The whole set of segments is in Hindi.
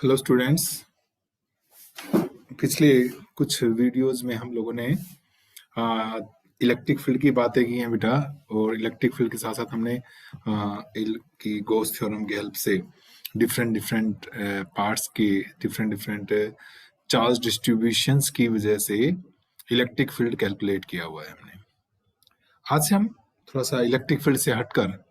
Hello students. पिछले कुछ वीडियोस में हम लोगों ने इलेक्ट्रिक फील्ड की बातें की हैं बेटा। और इलेक्ट्रिक फील्ड के साथ साथ हमने की गॉस थ्योरम की हेल्प से डिफरेंट डिफरेंट पार्ट्स के डिफरेंट डिफरेंट चार्ज डिस्ट्रीब्यूशंस की वजह से इलेक्ट्रिक फील्ड कैलकुलेट किया हुआ है हमने। आज से हम थोड़ा सा इलेक्ट्रिक फील्ड से हटकर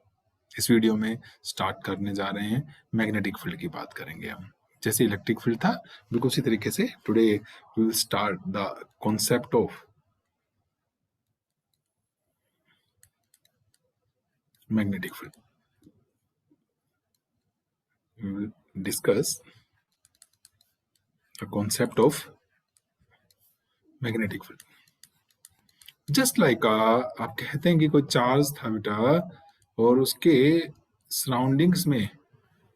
इस वीडियो में स्टार्ट करने जा रहे हैं, मैग्नेटिक फील्ड की बात करेंगे हम। जैसे इलेक्ट्रिक फील्ड था बिल्कुल उसी तरीके से today we will start the concept of magnetic field. We will discuss the concept of magnetic field. Just like आप कहते हैं कि कोई चार्ज था बेटा और उसके सराउंडिंग्स में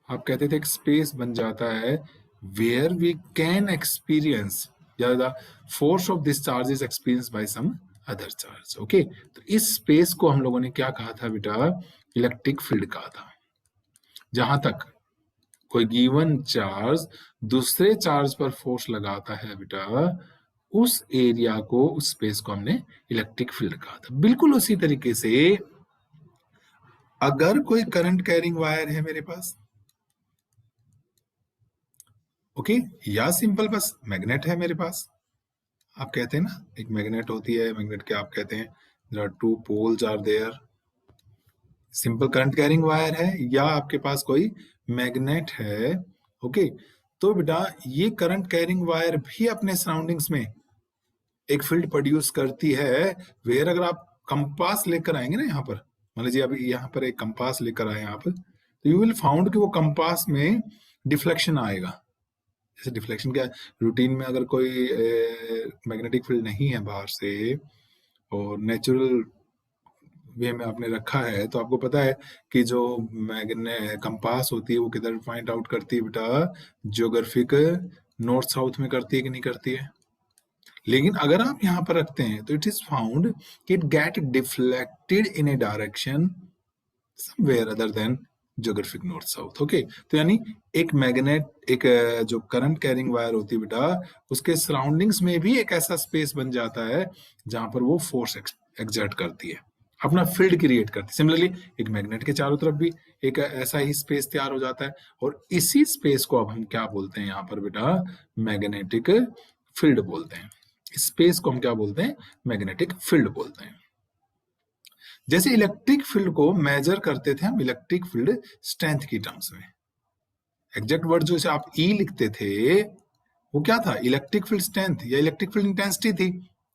आप कहते थे एक स्पेस बन जाता है वेयर वी कैन एक्सपीरियंस या the force of this charge is experience by some other charge. Okay, तो इस स्पेस को हम लोगों ने क्या कहा था बेटा? इलेक्ट्रिक फील्ड कहा था। जहां तक कोई गिवन चार्ज दूसरे चार्ज पर फोर्स लगाता है बेटा, उस एरिया को, उस स्पेस को हमने इलेक्ट्रिक फील्ड कहा था। बिल्कुल उसी तरीके से अगर कोई करंट कैरिंग वायर है मेरे पास, ओके, या सिंपल बस मैग्नेट है मेरे पास। आप कहते हैं ना एक मैग्नेट होती है, मैग्नेट के आप कहते हैं there are two poles are there. Simple current carrying wire है या आपके पास कोई मैग्नेट है, ओके, तो बेटा ये करंट कैरिंग वायर भी अपने सराउंडिंग्स में एक फील्ड प्रोड्यूस करती है। वेयर अगर आप कंपास लेकर आएंगे ना यहाँ पर, मान लीजिए अभी यहाँ पर एक कंपास लेकर आए आप, तो यू विल फाउंड कि वो कंपास में डिफ्लेक्शन आएगा। जैसे डिफ्लेक्शन क्या, रूटीन में अगर कोई मैग्नेटिक फील्ड नहीं है बाहर से और नेचुरल वे में आपने रखा है, तो आपको पता है कि जो कंपास होती है वो किधर पॉइंट आउट करती है बेटा? ज्योग्राफिक नॉर्थ साउथ में करती है कि नहीं करती है? लेकिन अगर आप यहाँ पर रखते हैं तो इट इज फाउंड कि it get deflected in a direction somewhere other than geographic north south. Okay, तो यानी एक मैग्नेट, एक जो करंट कैरिंग वायर होती है बेटा, उसके सराउंडिंग्स में भी एक ऐसा स्पेस बन जाता है जहां पर वो फोर्स एक्सर्ट करती है, अपना फील्ड क्रिएट करती है। सिमिलरली एक मैग्नेट के चारों तरफ भी एक ऐसा ही स्पेस तैयार हो जाता है, और इसी स्पेस को अब हम क्या बोलते हैं यहाँ पर बेटा? मैग्नेटिक फील्ड बोलते हैं। स्पेस को हम क्या बोलते हैं? मैग्नेटिक फील्ड बोलते हैं। जैसे इलेक्ट्रिक फील्ड को मेजर करते थे हम इलेक्ट्रिक फील्ड स्ट्रेंथ की टर्म्स में। एग्जैक्ट वर्ड जो आप ई लिखते थे वो क्या था? इलेक्ट्रिक फील्ड स्ट्रेंथ या इलेक्ट्रिक फील्ड इंटेंसिटी थी।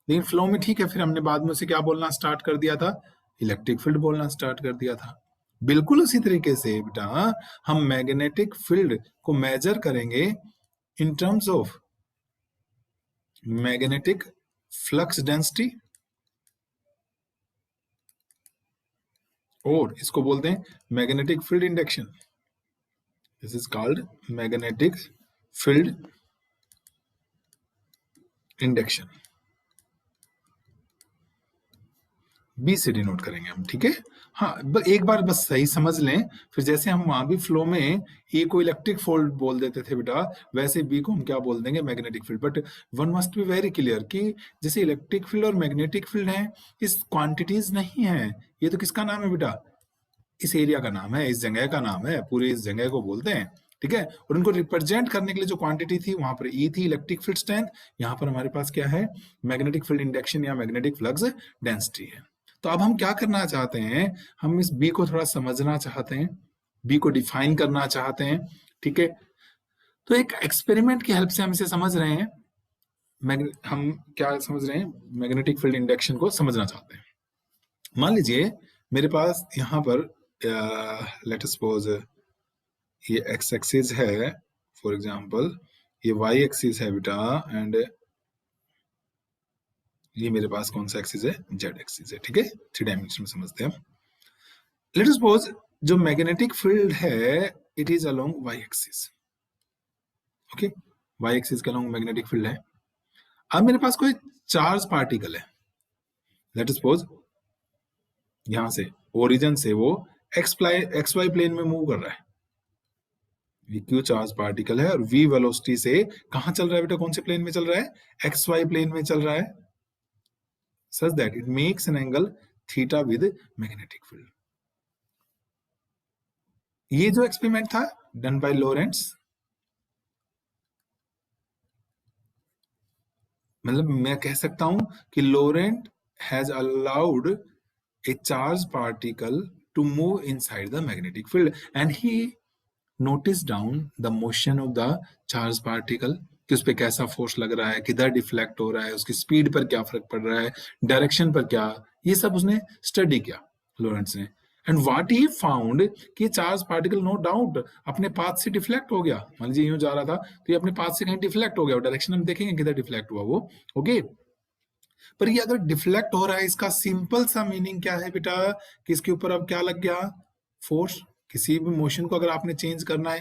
लेकिन फ्लो में ठीक है, फिर हमने बाद में उसे क्या बोलना स्टार्ट कर दिया था? इलेक्ट्रिक फील्ड बोलना स्टार्ट कर दिया था। बिल्कुल उसी तरीके से बेटा हम मैग्नेटिक फील्ड को मेजर करेंगे in terms of magnetic flux density, और इसको बोलते हैं magnetic field induction. This is called magnetic field induction. B से डिनोट करेंगे हम, ठीक है? हाँ, एक बार बस सही समझ लें, फिर जैसे हम वहां भी फ्लो में ए को इलेक्ट्रिक फील्ड बोल देते थे बेटा, वैसे बी को हम क्या बोल देंगे? Magnetic field. But one must be very clear कि जैसे इलेक्ट्रिक फील्ड और मैग्नेटिक फील्ड है, इस क्वांटिटीज नहीं है। ये तो किसका नाम है बेटा? इस एरिया का नाम है, इस जगह का नाम है, पूरी इस जगह को बोलते हैं, ठीक है? और उनको रिप्रेजेंट करने के लिए जो क्वांटिटी थी वहां पर ई थी, इलेक्ट्रिक फील्ड स्ट्रेंथ। यहाँ पर हमारे पास क्या है? मैग्नेटिक फील्ड इंडक्शन या मैग्नेटिक फ्लक्स डेंसिटी है। तो अब हम क्या करना चाहते हैं? हम इस बी को थोड़ा समझना चाहते हैं, बी को डिफाइन करना चाहते हैं, ठीक है? तो एक एक्सपेरिमेंट की हेल्प से हम इसे समझ रहे हैं। हम क्या समझ रहे हैं? मैग्नेटिक फील्ड इंडक्शन को समझना चाहते हैं। मान लीजिए मेरे पास यहाँ पर लेट अस सपोज ये एक्स एक्सिस है, फॉर एग्जांपल ये वाई एक्सिस है बेटा, एंड ये मेरे पास कौन सा एक्सिस है? जेड एक्सिस है, ठीक है? 3 डायमेंशन में समझते हैं हम। लेट अस सपोज जो मैग्नेटिक फील्ड है it is along Y axis, okay? Y axis के अलोंग मैग्नेटिक फील्ड है। अब मेरे पास कोई चार्ज पार्टिकल है, लेट अस सपोज यहां से ओरिजिन से वो एक्स वाई प्लेन में मूव कर रहा है, ये क्यू चार्ज पार्टिकल है और v वेलोसिटी से कहां चल रहा है बेटा, कौन से प्लेन में चल रहा है, एक्स वाई प्लेन में चल रहा है, such that it makes an angle theta with magnetic field. ये जो एक्सपेरिमेंट था डन बाय लॉरेंट्स, मतलब मैं कह सकता हूं कि Laurent has allowed a charged particle to move inside the magnetic field and he noticed down the motion of the charged particle कि उस पे कैसा फोर्स लग रहा है, किधर डिफ्लेक्ट हो रहा है, उसकी स्पीड पर क्या फर्क पड़ रहा है, डायरेक्शन पर क्या, ये सब उसने स्टडी किया लॉरेंट्स ने। एंड व्हाट ही फाउंड कि चार्ज पार्टिकल नो डाउट अपने पाथ से डिफ्लेक्ट हो गया, मान लीजिए यूं जा रहा था तो ये अपने पाथ से कहीं डिफ्लेक्ट हो गया, डायरेक्शन हम देखेंगे किधर डिफ्लेक्ट हुआ वो, ओके। पर ये अगर डिफ्लेक्ट हो रहा है, इसका सिंपल सा मीनिंग क्या है बेटा, कि इसके ऊपर अब क्या लग गया, फोर्स। किसी भी मोशन को अगर आपने चेंज करना है,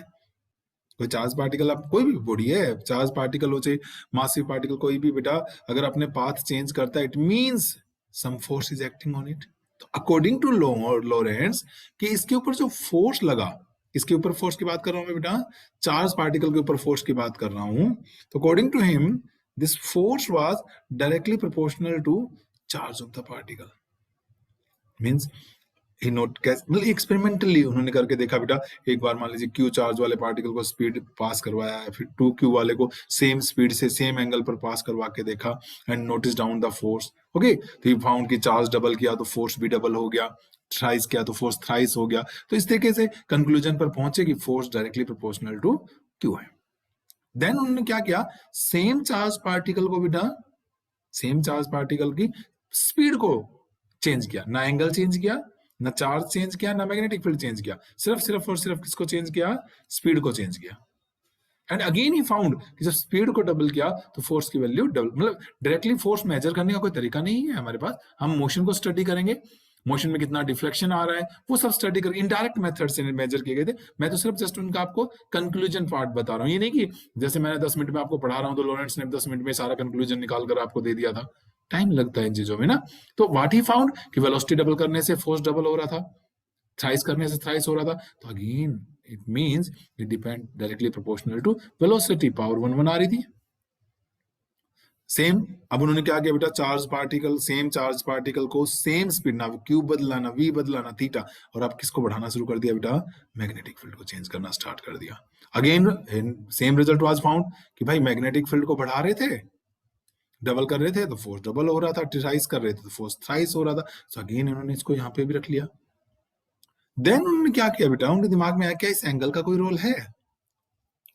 कोई चार्ज पार्टिकल, आप कोई भी बॉडी है, चार्ज पार्टिकल हो चाहे मासिव पार्टिकल, कोई भी बेटा अगर अपने पाथ चेंज करता है, it means some force is acting on it. तो अकॉर्डिंग टू लॉरेंट्स कि इसके ऊपर जो फोर्स लगा, इसके ऊपर फोर्स की बात कर रहा हूं मैं बेटा, चार्ज पार्टिकल के ऊपर फोर्स की बात कर रहा हूं, तो according to him this force was directly proportional to charge of the particle. Means he note मतलब एक्सपेरिमेंटली उन्होंने करके देखा बेटा, एक बार मान लीजिए क्यू चार्ज वाले पार्टिकल को स्पीड पास करवाया है, फिर 2q वाले को सेम स्पीड से सेम एंगल पर पास करवा के देखा and notice down the force, okay. तो ही फाउंड कि चार्ज डबल किया तो फोर्स भी डबल हो गया, थ्राइस किया तो फोर्स थ्राइस हो गया। तो इस तरीके से कंक्लूजन पर पहुंचे कि force directly proportional to Q है। देन उन्होंने क्या किया, सेम चार्ज पार्टिकल को बेटा, सेम चार्ज पार्टिकल की स्पीड को चेंज किया, ना एंगल चेंज किया, ना चार्ज चेंज किया, ना मैग्नेटिक फील्ड चेंज किया, सिर्फ और सिर्फ किसको चेंज किया, स्पीड को चेंज किया। एंड अगेन ही फाउंड कि जब स्पीड को डबल किया तो फोर्स की वैल्यू डबल, मतलब डायरेक्टली फोर्स मेजर करने का कोई तरीका नहीं है हमारे पास, हम मोशन को स्टडी करेंगे, मोशन में कितना डिफ्लेक्शन आ रहा है वो सब स्टडी करके इनडायरेक्ट मेथड से मेजर किए गए थे। मैं तो सिर्फ जस्ट उनका आपको कंक्लूजन पार्ट बता रहा हूँ, ये नहीं कि जैसे मैंने 10 मिनट में आपको पढ़ा रहा हूँ तो लॉरेंट्स ने 10 मिनट में सारा कंक्लूजन निकाल कर आपको दे दिया था, टाइम लगता है इन चीजों में ना। तो व्हाट ही फाउंड कि वेलोसिटी डबल करने से फोर्स डबल हो रहा था, थ्राइस करने से थ्राइस हो रहा था, तो again it means it depend directly proportional to velocity, power 1 आ रही थी सेम। अब उन्होंने क्या किया बेटा, charge particle, same charge particle को सेम स्पीड, ना क्यू बदला, ना वी बदला, ना थीटा, और अब किसको बढ़ाना शुरू कर दिया बेटा, मैग्नेटिक फील्ड को चेंज करना स्टार्ट कर दिया। Again same result was found कि भाई मैग्नेटिक फील्ड को बढ़ा रहे थे, डबल कर रहे थे तो फोर्स डबल हो रहा था, थ्राइस कर रहे थे तो फोर्स थ्राइस हो रहा था। सो अगेन उन्होंने इसको यहाँ पे भी रख लिया। देन उन्होंने क्या किया बेटा, उनके दिमाग में आया क्या इस एंगल का कोई रोल है,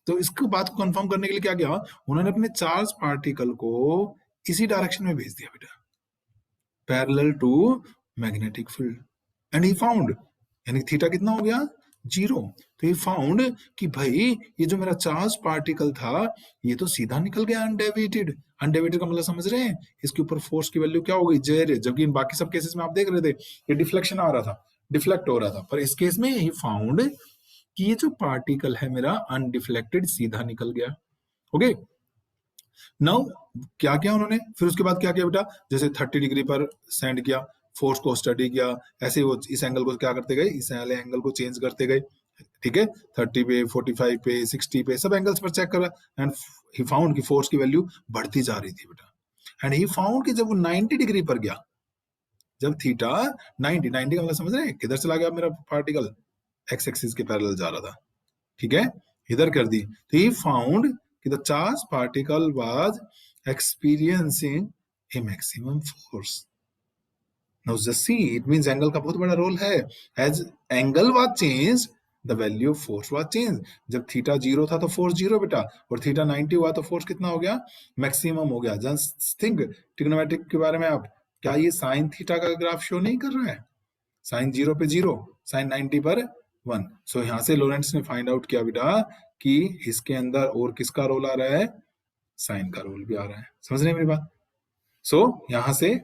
तो इसको बात को कंफर्म करने के लिए क्या किया, उन्होंने अपने चार्ज पार्टिकल को इसी डायरेक्शन में भेज दिया बेटा, parallel to magnetic field, and he found, यानी थीटा कितना हो गया, 0। तो ही फाउंड कि भाई ये जो मेरा चार्ज पार्टिकल था ये तो सीधा निकल गया अनडेविएटेड। अनडेविएटेड का मतलब समझ रहे हैं, इसके ऊपर फोर्स की वैल्यू क्या हो गई, जेड, जबकि इन बाकी सब केसेस में आप देख रहे थे ये डिफ्लेक्शन आ रहा था, डिफ्लेक्ट हो रहा था, पर इस केस में ही फाउंड कि ये जो पार्टिकल है मेरा अनडिफ्लेक्टेड सीधा निकल गया, ओके। नाउ क्या किया उन्होंने, फिर उसके बाद क्या किया बेटा, जैसे 30 डिग्री पर सेंड किया, फोर्स को स्टडी किया, ऐसे वो इस एंगल को क्या करते गए, इस वाले एंगल को चेंज करते गए, ठीक है, 30 पे, 45 पे, 60 पे, सब एंगल्स पर चेक करा, एंड ही फाउंड कि फोर्स की वैल्यू बढ़ती जा रही थी बेटा। एंड ही फाउंड कि जब वो 90 डिग्री पर गया, जब थीटा 90 का मतलब समझ रहे हैं, किधर चला गया मेरा पार्टिकल, एक्स एक्सिस के पैरेलल जा रहा था, ठीक है, इधर कर दी, तो ही फाउंड कि the charge particle was experiencing a maximum force. Now just see, it means angle का बहुत बड़ा रोल है, as angle was change the value of force was change. जब थीटा 0 था तो फोर्स 0 बेटा, और थीटा 90 हुआ तो फोर्स कितना हो गया, मैक्सिमम हो गया। जस्ट थिंक ट्रिग्नोमेट्रिक के बारे में, आप क्या ये साइन थीटा का ग्राफ शो नहीं कर रहा है, साइन 0 पे 0, साइन 90 पर 1। सो यहां से लॉरेंट्स ने फाइंड आउट किया बेटा कि इसके अंदर और किसका रोल आ रहा है, साइन का रोल भी आ रहा है, समझ रहे हैं मेरी बात। सो यहां से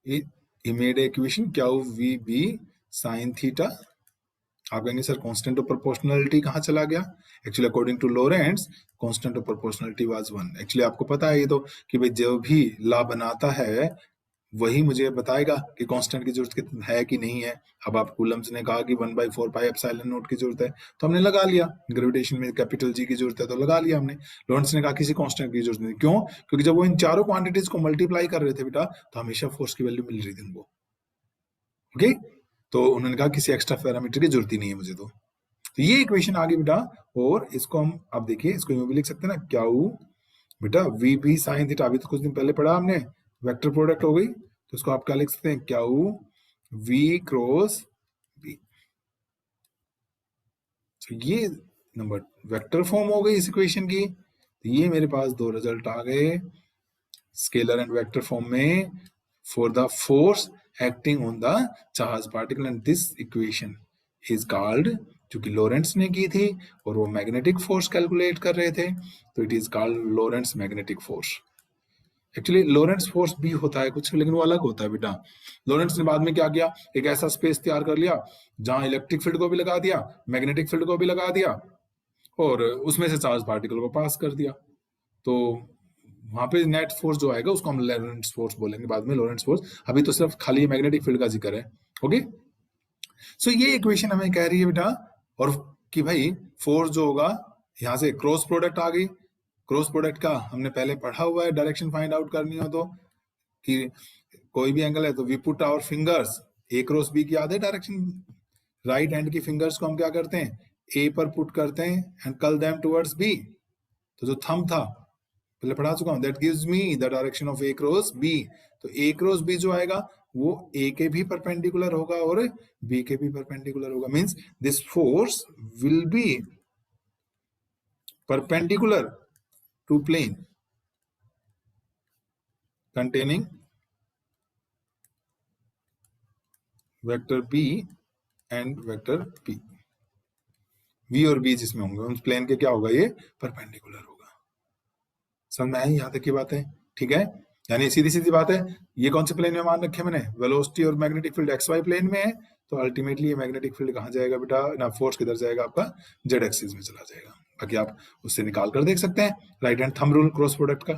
he made इक्वेशन क्या हो, वी बी साइन थीटा। आप कहेंगे सर कांस्टेंट ऑफ प्रोपोर्शनलिटी कहाँ चला गया, actually according to Lorentz constant of proportionality was 1। Actually आपको पता है ये तो कि भाई जो भी लॉ बनाता है वही मुझे बताएगा कि कांस्टेंट की जरूरत कितनी है कि नहीं है। अब आप कूलम्स ने कहा कि 1/4 पाई एप्सिलॉन नॉट की जरूरत है, तो हमने लगा लिया। ग्रेविटेशन में कैपिटल जी की जरूरत है तो लगा लिया हमने। लॉरेंट्ज ने कहा किसी कांस्टेंट की जरूरत नहीं। क्यों? क्योंकि जब वो इन चारों क्वांटिटीज को मल्टीप्लाई कर रहे थे बेटा, तो हमेशा फोर्स की वैल्यू मिल रही थी उनको। ओके, तो उन्होंने कहा किसी एक्स्ट्रा पैरामीटर की जरूरत ही नहीं है मुझे। तो ये इक्वेशन आ गई बेटा। और इसको हम अब देखिए, इसको यूं भी लिख सकते हैं ना, क्याऊ बेटा वी बी साइन थीटा। अभी तो कुछ दिन पहले पढ़ा हमने, वेक्टर प्रोडक्ट हो गई, तो इसको आप क्या लिख सकते हैं, क्याऊ वी क्रॉस बी। तो ये नंबर वेक्टर फॉर्म हो गई इस इक्वेशन की। तो ये मेरे पास दो रिजल्ट आ गए स्केलर एंड वेक्टर फॉर्म में for the force acting on the charge particle, and this equation is called, क्योंकि लॉरेंट्ज ने की थी और वो मैग्नेटिक फोर्स कैलकुलेट कर रहे थे, तो it is called Lorentz magnetic force. Actually Lorentz force भी होता है कुछ, लेकिन वो अलग होता है बेटा। लॉरेंट्ज ने बाद में क्या किया, एक ऐसा स्पेस तैयार कर लिया जहां इलेक्ट्रिक फील्ड को भी लगा दिया, मैग्नेटिक फील्ड को भी लगा दिया, और उसमें से चार्ज पार्टिकल को पास कर दिया। तो वहां पे नेट फोर्स जो आएगा उसको हम लॉरेंट्ज फोर्स बोलेंगे बाद में, लॉरेंट्ज फोर्स। अभी तो सिर्फ खाली मैग्नेटिक फील्ड का जिक्र है। ओके, सो ये इक्वेशन हमें कह रही है बेटा, और कि भाई फोर्स जो होगा, यहाँ से क्रॉस प्रोडक्ट आ गई। क्रॉस प्रोडक्ट का हमने पहले पढ़ा हुआ है, डायरेक्शन फाइंड आउट करनी हो तो, कि कोई भी एंगल है तो we put our fingers A cross B की याद है डायरेक्शन। राइट हैंड की फिंगर्स को हम क्या करते हैं, ए पर पुट करते हैं and call them towards B. तो जो थंब था पहले पढ़ा चुका हूं, that gives me the direction of A cross B. तो ए क्रॉस बी जो आएगा वो ए के भी परपेंडिकुलर होगा और बी के भी परपेंडिकुलर होगा। Means this force will be perpendicular to plane containing vector B and vector P. V और बी जिसमें होंगे उन प्लेन के क्या होगा, ये परपेंडिकुलर होगा। समझ में आई यहाँ तक की बात है? ठीक है, यानी सीधी सीधी बात है। ये कौन से प्लेन में मान रखे मैंने, वेलोसिटी और magnetic field X Y plane में है, तो अल्टीमेटली ये मैग्नेटिक फील्ड कहाँ जाएगा बेटा, ना फोर्स किधर जाएगा आपका, जेड एक्सिस में चला जाएगा। बाकी आप उससे निकाल कर देख सकते हैं, right hand thumb rule cross product का।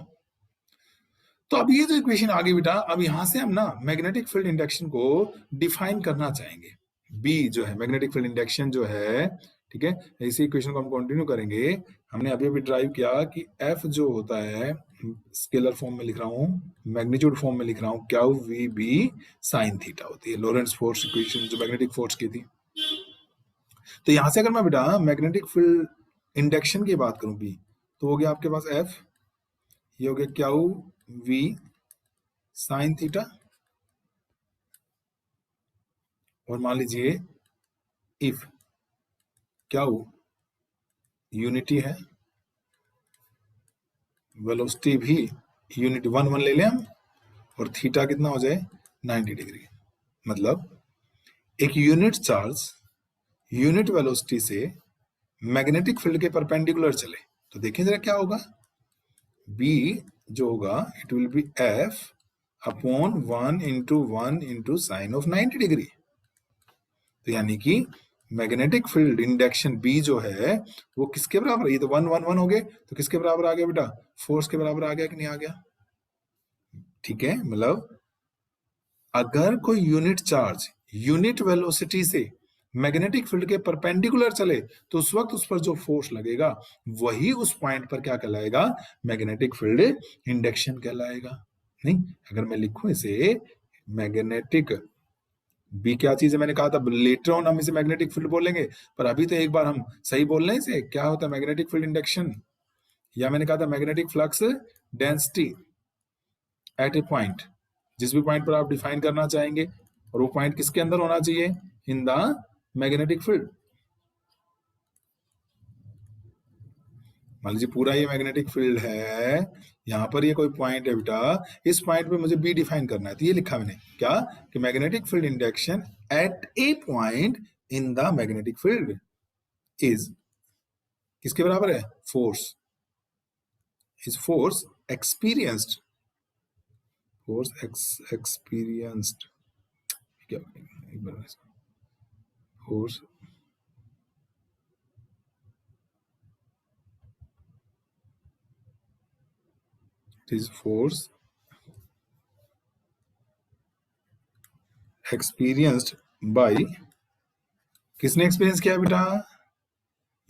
तो अब ये जो इक्वेशन आ गई बेटा, अब यहां से हम ना मैग्नेटिक फील्ड इंडक्शन को डिफाइन करना चाहेंगे। बी जो है मैग्नेटिक फील्ड इंडक्शन जो है, ठीक है, इसी इक्वेशन को हम कंटिन्यू करेंगे। हमने अभी अभी ड्राइव किया कि एफ जो होता है, स्केलर फॉर्म में लिख रहा हूँ, मैग्नीट्यूड फॉर्म में लिख रहा हूँ, क्या वी बी साइन थीटा होती है, लॉरेंट्ज फोर्स इक्वेशन जो मैग्नेटिक फोर्स की थी। तो यहां से अगर मैं बेटा मैग्नेटिक फील्ड इंडक्शन की बात करूं बी, तो हो गया आपके पास एफ, ये हो गया क्या वी साइन थीटा, और मान लीजिए इफ क्या यूनिटी है, वेलोसिटी भी यूनिट 1 1 ले लें हम, और थीटा कितना हो जाए 90 डिग्री। मतलब एक यूनिट चार्ज यूनिट वेलोसिटी से मैग्नेटिक फील्ड के परपेंडिकुलर चले, तो देखें जरा क्या होगा, बी जो होगा it will be F upon 1 × 1 × sine of 90 degree. तो यानी कि मैग्नेटिक फील्ड इंडक्शन बी जो है वो किसके बराबर है, ये तो 1 1 1 हो गए, तो किसके बराबर आ गया बेटा, फोर्स के बराबर आ गया कि नहीं आ गया? ठीक है, मतलब अगर कोई यूनिट चार्ज यूनिट वेलोसिटी से मैग्नेटिक फील्ड के परपेंडिकुलर चले, तो उस वक्त उस पर जो फोर्स लगेगा वही उस पॉइंट पर क्या कहलाएगा, मैग्नेटिक फील्ड इंडक्शन कहलाएगा। नहीं, अगर मैं लिखूं इसे मैग्नेटिक, बी क्या चीज है मैंने कहा था, लेटर ऑन हम इसे मैग्नेटिक फील्ड बोलेंगे, पर अभी तो एक बार हम सही बोल रहे हैं इसे, क्या होता है मैग्नेटिक फील्ड इंडक्शन, या मैंने कहा था magnetic flux density at a point, जिस भी पॉइंट पर आप डिफाइन करना चाहेंगे, और वो पॉइंट किसके अंदर होना चाहिए, इन द मैग्नेटिक फील्ड। मान लीजिए पूरा ये मैग्नेटिक फील्ड है, यहाँ पर ये कोई पॉइंट है बेटा, इस पॉइंट पे मुझे बी डिफाइन करना है, तो ये लिखा मैंने क्या, कि magnetic field induction at a point in the magnetic field is किसके बराबर है, force, is force experienced, force experienced, क्या एक बार force is force experienced by, किसने एक्सपीरियंस किया बेटा?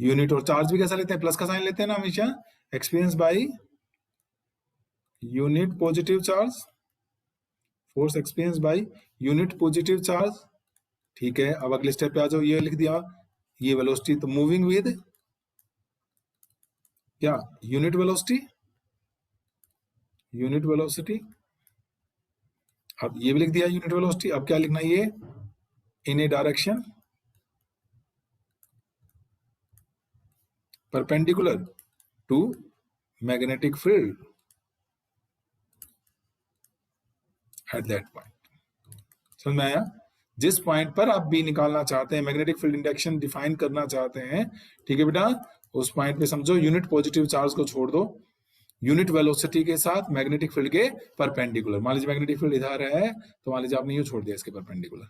यूनिट। और चार्ज भी कैसा लेते हैं? प्लस का साइन लेते हैं ना हमेशा। Experience by unit positive charge, force experience by unit positive charge. ठीक है, अब अगले स्टेप पे आ जाओ। ये लिख दिया, ये वेलोसिटी, तो मूविंग विद क्या? Unit velocity, unit velocity. अब ये भी लिख दिया यूनिट वेलोसिटी। अब क्या लिखना है? ये in a direction perpendicular to magnetic field at that point. समझ में आया? जिस पॉइंट पर आप बी निकालना चाहते हैं, मैग्नेटिक फील्ड इंडक्शन डिफाइन करना चाहते हैं, ठीक है बेटा, उस पॉइंट पे समझो यूनिट पॉजिटिव चार्ज को छोड़ दो, यूनिट वेलोसिटी के साथ मैग्नेटिक फील्ड के परपेंडिकुलर। मान लीजिए मैग्नेटिक फील्ड इधर है, तो मान लीजिए आपने यूं छोड़ दिया इसके परपेंडिकुलर,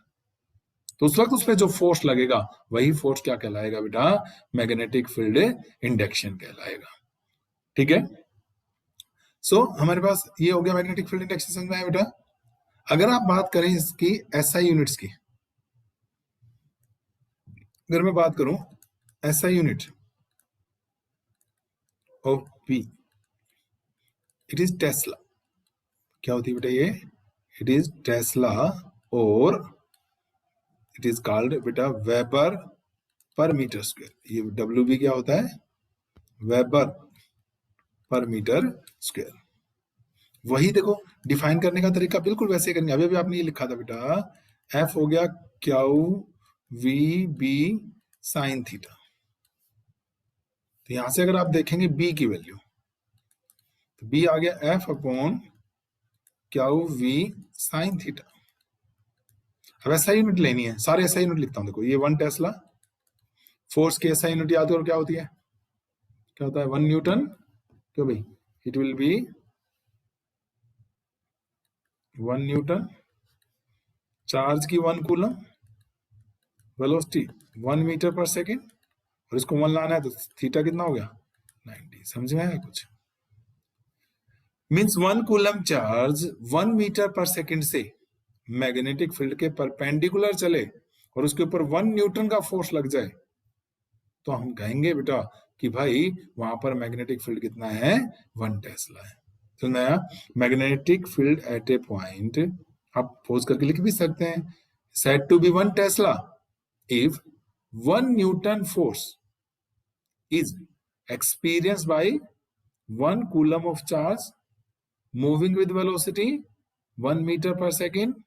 तो उस वक्त उस पर जो फोर्स लगेगा वही फोर्स क्या कहलाएगा बेटा? मैग्नेटिक फील्ड इंडक्शन कहलाएगा। ठीक है, सो हमारे पास ये हो गया मैग्नेटिक फील्ड इंडक्शन। समझ में आया बेटा? अगर आप बात करें इसकी एसआई यूनिट्स की, अगर मैं बात करूं SI unit of P, it is Tesla. क्या होती है बेटा ये? इट इज टेस्ला, और इट इज कॉल्ड बेटा वेबर पर मीटर स्क्वायर। ये डब्ल्यू बी क्या होता है? वेबर पर मीटर स्क्वायर। वही देखो, डिफाइन करने का तरीका बिल्कुल वैसे ही करेंगे। अभी अभी आपने ये लिखा था बेटा, एफ हो गया Q V B sine theta. तो यहां से अगर आप देखेंगे बी की वैल्यू, तो बी आ गया F upon Q V sine theta. अब ऐसा यूनिट लेनी है, सारे ऐसा यूनिट लिखता हूं। देखो ये 1 टेस्ला, फोर्स की ऐसा यूनिट याद करो क्या होती है? क्या होता है? 1 न्यूटन। क्यों भाई? It will B 1 Newton, charge की 1 कूलम, वेलोसिटी 1 मीटर पर सेकेंड, और इसको 1 लाना है तो थीटा कितना हो गया? 90। समझ में आया कुछ? मीन्स 1 कूलम चार्ज 1 मीटर पर सेकेंड से मैग्नेटिक फील्ड के परपेंडिकुलर चले और उसके ऊपर 1 न्यूटन का फोर्स लग जाए, तो हम कहेंगे बेटा कि भाई वहां पर मैग्नेटिक फील्ड कितना है? 1 टेस्ला है। तो नया magnetic field at a point, आप पोज करके लिख भी सकते हैं, said to be 1 tesla if 1 Newton force is experienced by 1 coulomb of charge moving with velocity 1 meter per second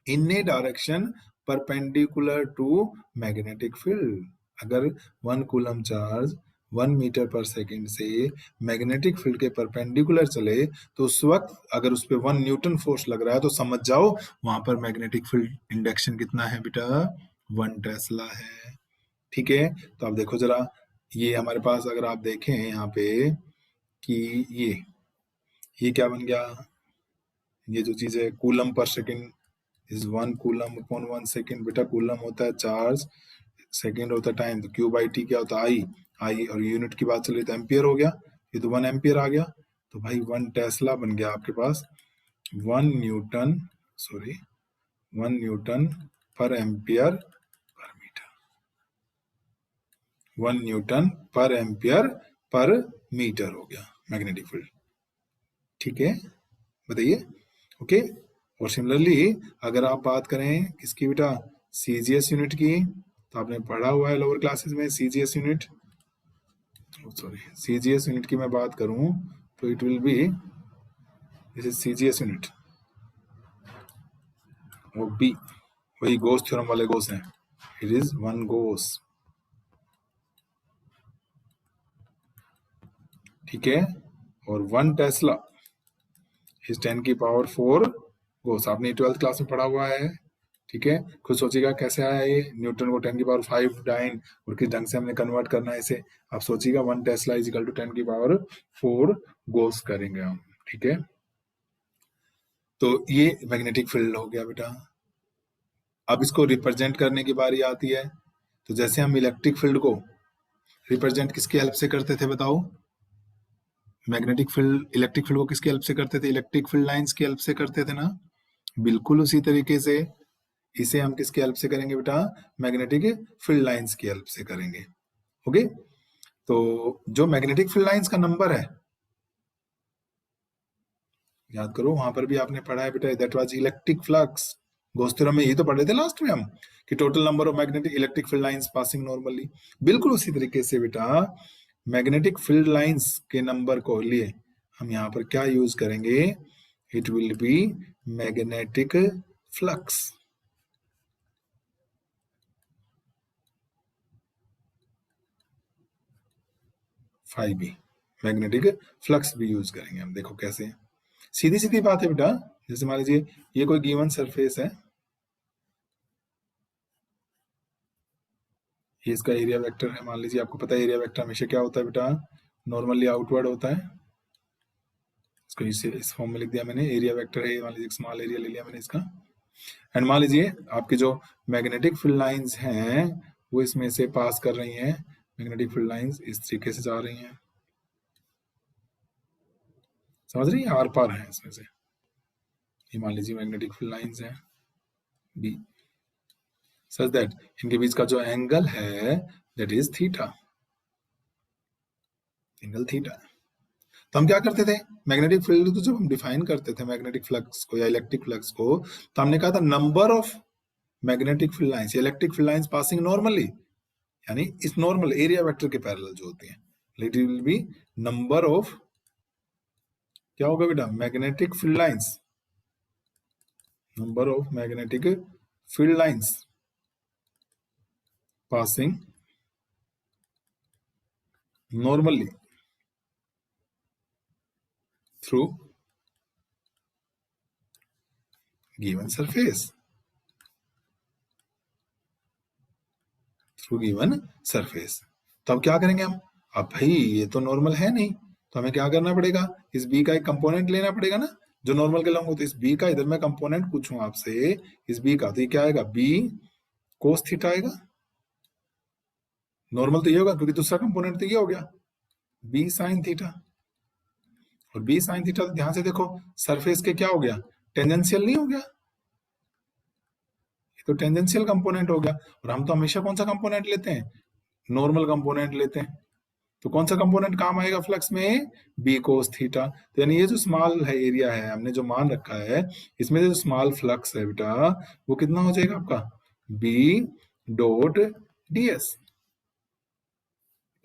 in a direction perpendicular to magnetic field। अगर 1 कूलम चार्ज 1 मीटर पर सेकेंड से मैग्नेटिक फील्ड के परपेंडिकुलर चले, तो उस वक्त अगर उस पर 1 न्यूटन फोर्स लग रहा है, तो समझ जाओ वहां पर मैग्नेटिक फील्ड इंडक्शन कितना है बेटा? 1 टेस्ला है। ठीक है, तो अब देखो जरा, ये हमारे पास अगर आप देखें यहाँ पे कि ये क्या बन गया? ये जो चीज है coulomb per second is 1 coulomb upon 1 second. बेटा कूलम होता है चार्ज, सेकेंड होता है टाइम, तो क्यू बाई टी क्या होता है? आई। आई, और यूनिट की बात चली तो एम्पियर हो गया, ये तो 1 एम्पियर आ गया। तो भाई 1 टेस्ला बन गया आपके पास 1 न्यूटन, सॉरी 1 न्यूटन पर एम्पियर पर मीटर, 1 न्यूटन पर एम्पियर पर मीटर हो गया मैग्नेटिक फील्ड। ठीक है, बताइए। ओके, और सिमिलरली अगर आप बात करें किसकी बेटा? सीजीएस यूनिट की, तो आपने पढ़ा हुआ है लोअर क्लासेस में CGS unit, sorry CGS unit की मैं बात करूं तो it will B, this is CGS unit और बी, वही गोस थ्योरम वाले गोस हैं, इट इज 1 गोस। ठीक है, और 1 टेस्ला इज 10 की पावर 4 गोस। आपने 12th क्लास में पढ़ा हुआ है। ठीक है, खुद सोचिएगा कैसे आया ये, न्यूटन को 10 की पावर 5 डाइन, और किस ढंग से हमने कन्वर्ट करना है इसे। आप सोचिएगा 1 टेस्ला इज इक्वल टू 10 की पावर 4 गोस करेंगे हम। ठीक है, तो ये मैग्नेटिक फील्ड हो गया बेटा। अब इसको रिप्रेजेंट करने की बारी आती है, तो जैसे हम इलेक्ट्रिक फील्ड को रिप्रेजेंट किसकी हेल्प से करते थे बताओ? मैग्नेटिक फील्ड, इलेक्ट्रिक फील्ड को किसकी हेल्प से करते थे? इलेक्ट्रिक फील्ड लाइंस की हेल्प से करते थे ना। बिल्कुल उसी तरीके से इसे हम किसकी हेल्प से करेंगे बेटा? मैग्नेटिक फील्ड लाइंस की हेल्प से करेंगे। ओके, तो जो मैग्नेटिक फील्ड लाइंस का नंबर है, याद करो वहां पर भी आपने पढ़ा है बेटा, that was electric flux. Gauss theorem में ये तो पढ़े थे लास्ट में हम, कि total number of magnetic electric field lines passing normally. बिल्कुल उसी तरीके से बेटा मैग्नेटिक फील्ड लाइंस के नंबर को लिए हम यहाँ पर क्या यूज करेंगे? It will be magnetic flux. Phi B magnetic flux भी यूज करेंगे हम। देखो कैसे, सीधी सीधी बात है बेटा। जैसे मान लीजिए ये कोई गिवन सरफेस है, ये इसका एरिया वेक्टर है। मान लीजिए आपको पता है एरिया वेक्टर हमेशा क्या होता है बेटा? नॉर्मली आउटवर्ड होता है। इसको इस फॉर्म में लिख दिया मैंने, एरिया वेक्टर है। मान लीजिए स्मॉल एरिया ले लिया मैंने इसका। एंड मान लीजिए आपकी जो मैग्नेटिक फील्ड लाइंस हैं वो इसमें से पास कर रही हैं। मैग्नेटिक फील्ड लाइंस इस तरीके से जा रही हैं, समझ रही है? आर पार है इसमें से। ये मान लीजिए मैग्नेटिक फील्ड लाइंस हैं बी, सच दैट इनके बीच का जो एंगल है that is theta, angle theta. तो हम क्या करते थे? मैग्नेटिक फील्ड को जब हम डिफाइन करते थे, मैग्नेटिक फ्लक्स को या इलेक्ट्रिक फ्लक्स को, तो हमने कहा था number of magnetic field lines, electric field lines passing normally, यानी इस नॉर्मल एरिया वेक्टर के पैरेलल जो होती है, it will B number of, क्या होगा बेटा? Magnetic field lines, number of magnetic field lines passing normally through given surface, through given surface. तो अब क्या करेंगे हम? अब भाई ये तो नॉर्मल है नहीं, तो हमें क्या करना पड़ेगा? इस बी का एक कंपोनेंट लेना पड़ेगा ना, जो नॉर्मल के लॉन्ग हो। तो इस बी का इधर मैं कंपोनेंट पूछूं आपसे, इस बी का, तो ये क्या आएगा? बी कोस थीटा आएगा। नॉर्मल तो ये होगा क्योंकि दूसरा कंपोनेंट तो ये हो गया, बी साइन थीटा। और बी साइन थीटा, तो ध्यान से देखो सरफेस के क्या हो गया? टेंजेंशियल नहीं हो गया? ये तो टेंजेंशियल कंपोनेंट हो गया। और हम तो हमेशा कौन सा कंपोनेंट लेते हैं? नॉर्मल कंपोनेंट लेते हैं। तो कौन सा कंपोनेंट काम आएगा फ्लक्स में? B cos theta. तो यानी ये जो स्मॉल है एरिया है हमने जो मान रखा है, इसमें जो स्मॉल फ्लक्स है बेटा, वो कितना हो जाएगा आपका? B dot ds.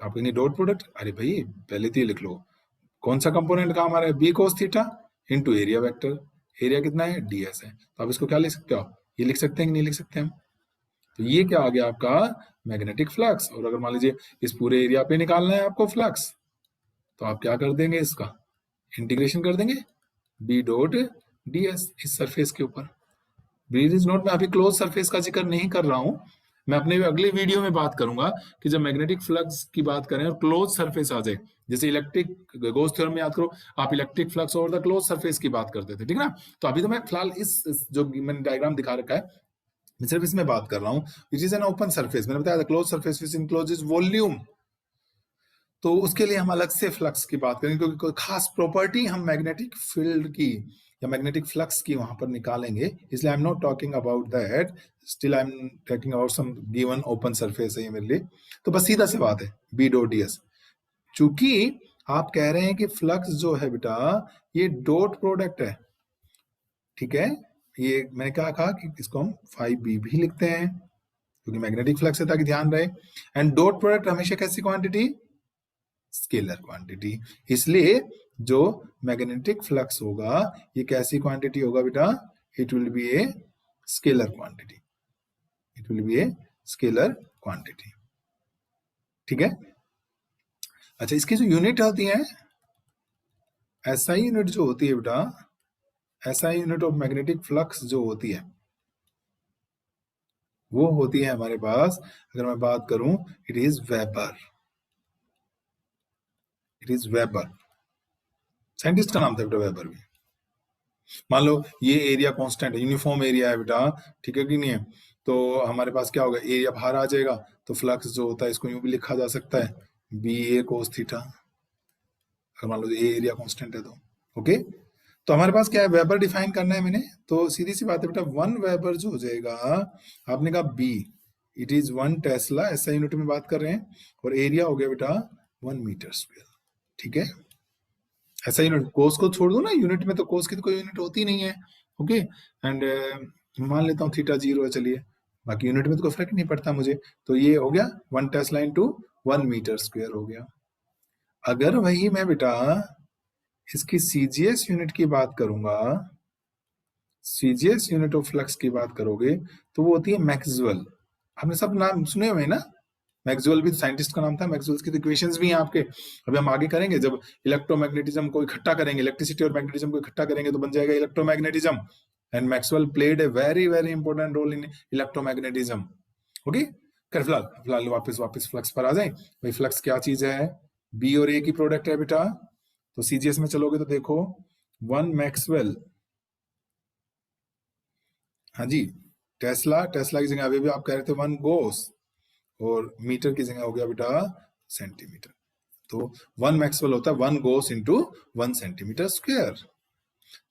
आप कहेंगे डॉट प्रोडक्ट, अरे भाई पहले तो ये लिख लो कौन सा कंपोनेंट काम आ रहा है? B cos theta into area vector. Area कितना है? डीएस है। तो आप इसको क्या लिख सकते हो? ये लिख सकते हैं कि नहीं लिख सकते हम? तो ये क्या आ गया आपका? Magnetic flux. और अगर मान लीजिए इस पूरे एरिया पे निकालना है आपको फ्लक्स, तो आप क्या कर देंगे? इसका इंटीग्रेशन कर देंगे बी डॉट डीएस इस सरफेस के ऊपर। प्लीज नोट, मैं अभी क्लोज सरफेस का जिक्र नहीं कर रहा हूं। मैं अपने अगले वीडियो में बात करूंगा कि जब मैग्नेटिक फ्लक्स की बात करें और क्लोज सरफेस आ जाए, जैसे इलेक्ट्रिक गॉस थ्योरम में याद करो, आप electric flux over the close surface की बात करते थे, ठीक है ना? तो अभी तो मैं फिलहाल इस जो मैंने डायग्राम दिखा रखा है, मैं सिर्फ इसमें बात कर रहा हूँ। It is an open surface, मैंने बताया था क्लोज सरफेस विच इनक्लोजेस वॉल्यूम। तो उसके लिए हम अलग से फ्लक्स की बात करेंगे, क्योंकि कोई खास प्रॉपर्टी हम मैग्नेटिक फील्ड की या मैग्नेटिक फ्लक्स की वहां पर निकालेंगे, इसलिए I am not talking about that, still I am talking about some given open surface है ये मेरे लिए। तो बस सीधा सी बात है बी डॉट डीएस। चूंकि आप कह रहे हैं कि फ्लक्स जो है बेटा ये डॉट प्रोडक्ट है, ठीक है? ये मैंने क्या कहा कि इसको हम 5b भी लिखते हैं क्योंकि मैग्नेटिक फ्लक्स है, ताकि ध्यान रहे। एंड डॉट प्रोडक्ट हमेशा कैसी क्वांटिटी? Scalar quantity. इसलिए जो मैग्नेटिक फ्लक्स होगा ये कैसी क्वांटिटी होगा बेटा? It will B a scalar quantity, it will B a scalar quantity, ठीक है? अच्छा, इसकी जो यूनिट होती है, एसआई यूनिट जो होती है बेटा, SI unit of magnetic flux जो होती है वो होती है हमारे पास, अगर मैं बात करूं, it is weber, it is weber. Scientist का नाम था बेटा वेबर भी। मान लो ये एरिया कांस्टेंट है, यूनिफॉर्म एरिया है बेटा, ठीक है कि नहीं है? तो हमारे पास क्या होगा? एरिया बाहर आ जाएगा, तो फ्लक्स जो होता है इसको यूं भी लिखा जा सकता है बी ए कोस थीटा, अगर मान लो ये एरिया कांस्टेंट है तो। ओके, तो हमारे पास क्या है, वेबर डिफाइन करना है मैंने, तो सीधी सी बात है बेटा, 1 वेबर जो हो जाएगा, आपने कहा बी, इट इज 1 टेस्ला, ऐसा यूनिट में बात कर रहे हैं, और एरिया हो गया बेटा 1 मीटर स्क्वायर। ठीक है, ऐसा यूनिट, कोस को छोड़ दो ना, यूनिट में तो कोस की तो कोई यूनिट होती नहीं है। ओके, एंड मान लेता हूँ थीटा 0 है, चलिए, बाकी यूनिट में तो कोई फर्क नहीं पड़ता मुझे। तो ये हो गया 1 टेस्ला इंटू 1 मीटर स्क्वायर हो गया। अगर वही मैं बेटा इसकी सीजीएस यूनिट की बात करूंगा, सीजीएस यूनिट ऑफ फ्लक्स की बात करोगे, तो वो होती है मैक्सवेल। आपने सब नाम सुने हुए हैं ना, मैक्सवेल भी साइंटिस्ट का नाम था, मैक्सवेल की इक्वेशंस भी हैं आपके। अभी हम आगे करेंगे, जब इलेक्ट्रोमैग्नेटिज्म को इकट्ठा करेंगे, इलेक्ट्रिसिटी और मैग्नेटिज्म को इकट्ठा करेंगे, तो बन जाएगा electromagnetism, and Maxwell played a very very important role in electromagnetism. Okay, कर फिलहाल फिलहाल वापस वापस फ्लक्स पर आ जाए। भाई फ्लक्स क्या चीज है, बी और ए की प्रोडक्ट है बेटा। तो सीजीएस में चलोगे तो देखो 1 मैक्सवेल, हाँ जी, टेस्ला, टेस्ला की जगह अभी भी आप कह रहे थे 1 गोस, और मीटर की जगह हो गया बेटा सेंटीमीटर। तो 1 मैक्सवेल होता है 1 गोस इंटू 1 सेंटीमीटर स्क्वायर।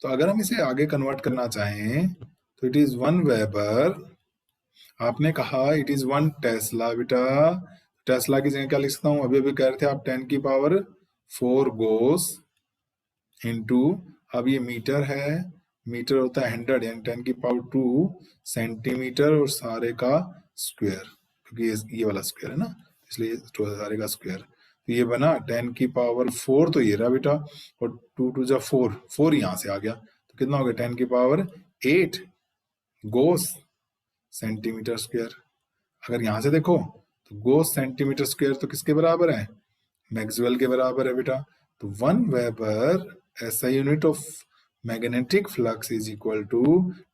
तो अगर हम इसे आगे कन्वर्ट करना चाहें तो इट इज 1 वेबर, आपने कहा इट इज 1 टेस्ला बेटा, टेस्ला की जगह क्या लिख सकता हूं, अभी अभी कह रहे थे आप 10 की पावर 4 गोस इंटू, अब ये मीटर है, मीटर होता है 100, यानी 10 की पावर 2 सेंटीमीटर, और सारे का स्क्वायर, क्योंकि ये वाला स्क्वायर है ना, इसलिए सारे का स्क्वायर। तो ये बना 10 की पावर 4, तो ये रहा बेटा, और 2 टू जा 4, 4 यहाँ से आ गया, तो कितना हो गया 10 की पावर 8 गोस सेंटीमीटर स्क्वायर। अगर यहां से देखो तो गोस सेंटीमीटर स्क्वायर तो किसके बराबर है, मैक्सवेल के बराबर है बेटा। तो 1 weber SI unit of magnetic flux is equal to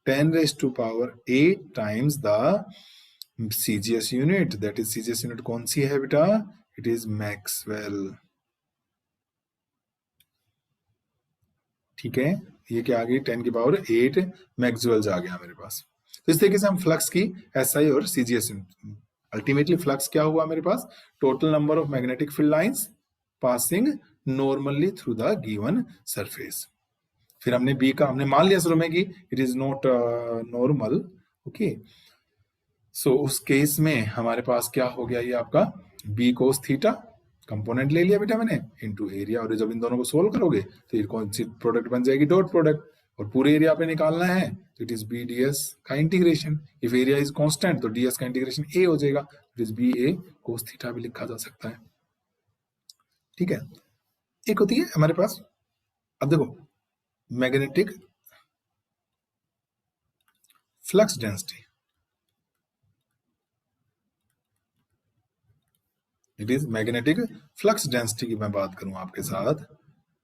10 raised to power 8 times the CGS unit, that is CGS unit कौन सी है बेटा, इट इज मैक्सवेल। ठीक है, ये क्या आ गई 10 की पावर 8 मैक्सवेल आ गया मेरे पास। तो इस तरीके से हम फ्लक्स की SI और CGS, अल्टीमेटली फ्लक्स क्या हुआ मेरे पास, total number of magnetic field lines passing normally through the given surface. फिर हमने बी का हमने मान लिया शुरू में कि it is not normal. Okay, so उस केस में हमारे पास क्या हो गया, ये आपका बी कोस थीटा कंपोनेंट ले लिया बेटा मैंने, इनटू एरिया, और जब इन दोनों को सोल्व करोगे तो ये कौन सी प्रोडक्ट बन जाएगी, डॉट प्रोडक्ट, और पूरे एरिया पे निकालना है तो इट इज बी ds का integration. If area is constant तो ds का इंटीग्रेशन a हो जाएगा, it is B A cos theta भी लिखा जा सकता है। ठीक है, एक होती है हमारे पास, अब देखो magnetic flux density, it is magnetic flux density की मैं बात करूं आपके साथ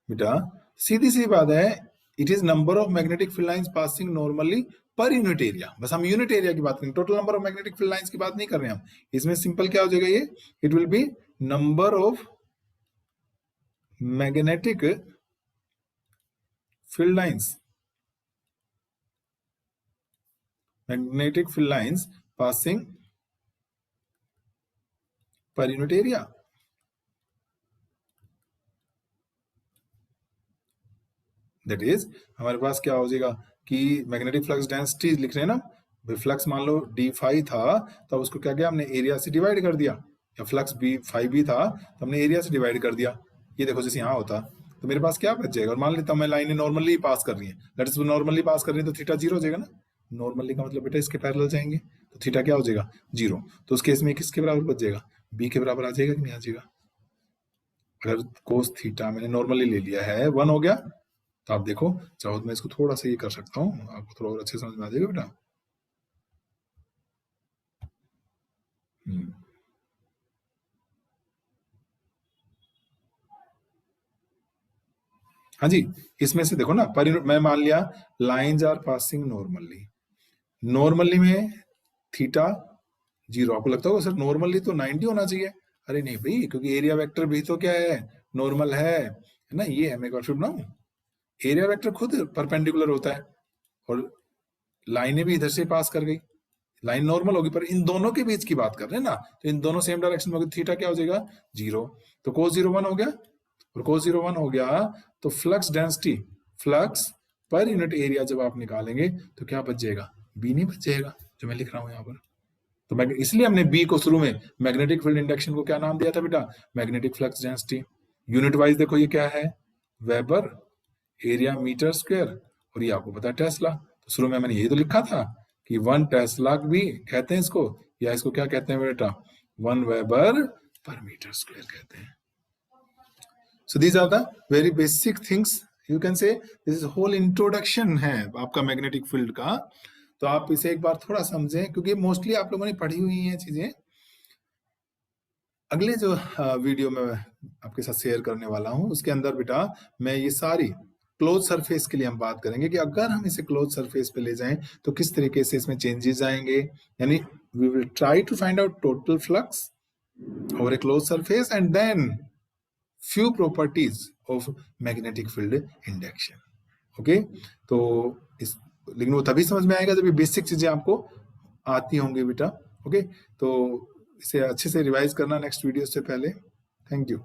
बेटा, सीधी सी बात है, it is number of magnetic field lines passing normally per unit area. बस हम यूनिट एरिया की बात करें, total number of magnetic field lines की बात नहीं कर रहे हैं हम। इसमें सिंपल क्या हो जाएगा ये, it will B number of magnetic field lines, magnetic field lines passing per unit area. That is हमारे पास क्या हो जाएगा कि मैग्नेटिक फ्लक्स डेंसिटी लिख रहे हैं ना, भाई फ्लक्स मान लो d5 था, तो उसको क्या किया हमने, एरिया से डिवाइड कर दिया, या फ्लक्स b5 भी था तो हमने एरिया से डिवाइड कर दिया। ये देखो जैसे यहाँ होता तो मेरे पास क्या बच जाएगा, और मान लेता हूँ मैं लाइनें नॉर्मली पास कर रही है, दैट इज नॉर्मली पास कर रही है, तो थीटा 0 हो जाएगा ना, नॉर्मली का मतलब बेटा इसके पैरेलल जाएंगे तो थीटा क्या हो जाएगा 0। तो उस केस में किसके बराबर बच जाएगा, b के बराबर आ जाएगा कि नहीं आ जाएगा। अगर कोस थीटा मैंने नॉर्मली ले लिया है 1 हो गया, तो आप देखो चाहो तो मैं इसको थोड़ा सा ये कर सकता हूँ, आपको थोड़ा और अच्छे समझ में आ जाएगा बेटा। हाँ जी, इसमें से देखो ना, पर मैं मान लिया lines are passing normally, normally में थीटा 0, आपको लगता होगा सर नॉर्मली तो 90 होना चाहिए, अरे नहीं भाई, क्योंकि एरिया वेक्टर भी तो क्या है, नॉर्मल है ना। ये मैं एक बार फिर बनाऊं, एरिया वेक्टर खुद परपेंडिकुलर होता है, और लाइनें भी इधर से पास कर गई, लाइन नॉर्मल होगी, पर इन दोनों के बीच की बात कर रहे हैं ना, तो इन दोनों सेम डायरेक्शन में होगी, थीटा क्या हो जाएगा 0। तो cos 0 1 हो गया, और cos 0 1 हो गया, तो flux density, flux per unit area जब आप निकालेंगे तो क्या बच जाएगा, बी नहीं बच जाएगा जो मैं लिख रहा हूं यहाँ पर। तो इसलिए हमने बी को शुरू में मैग्नेटिक फील्ड इंडक्शन को क्या नाम दिया था बेटा, magnetic flux density. Unit wise देखो ये क्या है, वेबर, एरिया मीटर स्क्वायर, और ये आपको पता है टेस्ला। तो शुरू में मैंने यही तो लिखा था कि 1 टेस्ला भी कहते हैं इसको, या इसको क्या कहते हैं बेटा, 1 वेबर पर मीटर स्क्वायर कहते हैं। So these are the very basic things, you can say this is whole introduction है आपका मैग्नेटिक फील्ड का। तो आप इसे एक बार थोड़ा समझें, क्योंकि मोस्टली आप लोगों ने पढ़ी हुई हैं चीजें। अगले जो वीडियो में आपके साथ शेयर करने वाला हूं उसके अंदर बेटा मैं ये सारी क्लोज सरफेस के लिए हम बात करेंगे कि अगर हम इसे क्लोज सरफेस पे ले जाएं तो किस तरीके से इसमें चेंजेस आएंगे। यानी we will try to find out total flux over a close surface and then few properties of magnetic field induction। Okay, तो इस लेकिन वो तभी समझ में आएगा जब ये बेसिक चीजें आपको आती होंगी बेटा। ओके, तो इसे अच्छे से रिवाइज करना नेक्स्ट वीडियो से पहले। Thank you.